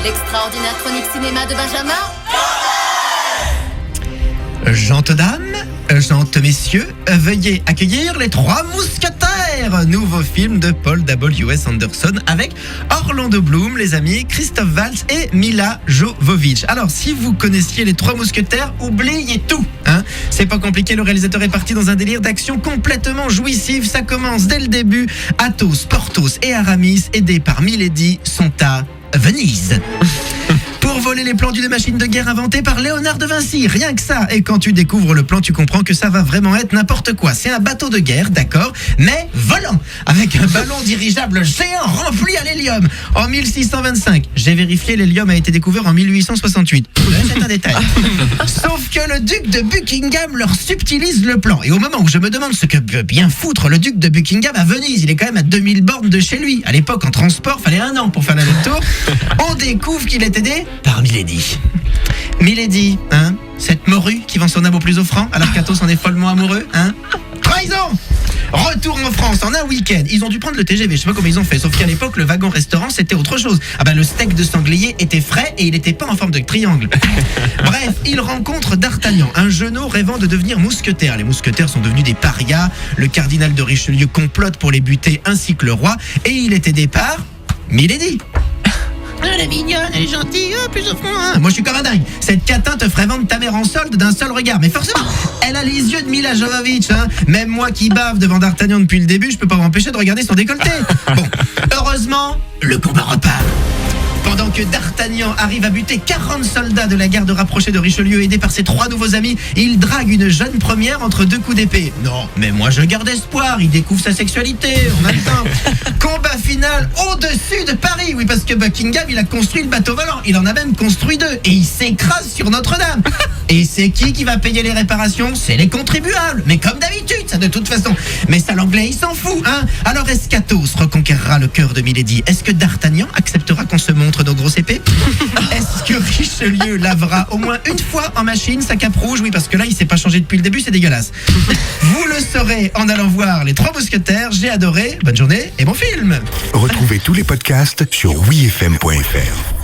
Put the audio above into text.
L'extraordinaire chronique cinéma de Benjamin. Gentes dames, gentes messieurs, veuillez accueillir Les Trois Mousquetaires, nouveau film de Paul W.S. Anderson avec Orlando Bloom, les amis, Christophe Waltz et Mila Jovovich. Alors, si vous connaissiez Les Trois Mousquetaires, oubliez tout, hein. C'est pas compliqué, le réalisateur est parti dans un délire d'action complètement jouissif. Ça commence dès le début. Athos, Porthos et Aramis, aidés par Milady, sont à Venise. Pour voler les plans d'une machine de guerre inventée par Léonard de Vinci, rien que ça. Et quand tu découvres le plan, tu comprends que ça va vraiment être n'importe quoi. C'est un bateau de guerre, d'accord, mais volant, avec un ballon dirigeable géant rempli à l'hélium. En 1625, j'ai vérifié, l'hélium a été découvert en 1868. C'est un détail. Sauf que le duc de Buckingham leur subtilise le plan. Et au moment où je me demande ce que peut bien foutre le duc de Buckingham à Venise, il est quand même à 2000 bornes de chez lui. À l'époque, en transport, fallait 1 an pour faire l'aller-retour. On découvre qu'il est aidé par Milady. Milady, hein, cette morue qui vend son âme au plus offrant, alors qu'Athos en est follement amoureux, hein. Trahison! Retour en France en un week-end. Ils ont dû prendre le TGV, je sais pas comment ils ont fait. Sauf qu'à l'époque, le wagon-restaurant, c'était autre chose. Ah ben, le steak de sanglier était frais et il était pas en forme de triangle. Bref, ils rencontrent D'Artagnan, un jeuneau rêvant de devenir mousquetaire. Les mousquetaires sont devenus des parias. Le cardinal de Richelieu complote pour les buter, ainsi que le roi. Et il est aidé par Milady. Elle est mignonne, elle est gentille, plus au fond. Hein. Moi, je suis comme un dingue. Cette catin te ferait vendre ta mère en solde d'un seul regard. Mais forcément, elle a les yeux de Mila Jovovich. Hein. Même moi qui bave devant D'Artagnan depuis le début, je peux pas m'empêcher de regarder son décolleté. Bon, heureusement, le combat repart. Pendant que D'Artagnan arrive à buter 40 soldats de la garde rapprochée de Richelieu, aidé par ses 3 nouveaux amis, il drague une jeune première entre 2 coups d'épée. Non, mais moi je garde espoir, il découvre sa sexualité en même temps. Combat final au-dessus de Paris. Oui, parce que Buckingham, il a construit le bateau volant. Il en a même construit 2. Et il s'écrase sur Notre-Dame. Et c'est qui va payer les réparations? C'est les contribuables. Mais comme d'habitude, ça de toute façon. Mais ça, l'anglais, il s'en fout, hein. Alors, est-ce qu'Athos reconquérera le cœur de Milady? Est-ce que D'Artagnan acceptera qu'on se montre nos grosses épées? Est-ce que Richelieu lavera au moins une fois en machine sa cape rouge? Oui, parce que là, il s'est pas changé depuis le début, c'est dégueulasse. Vous le saurez en allant voir Les Trois Mousquetaires. J'ai adoré. Bonne journée et bon film. Retrouvez tous les podcasts sur wifm.fr.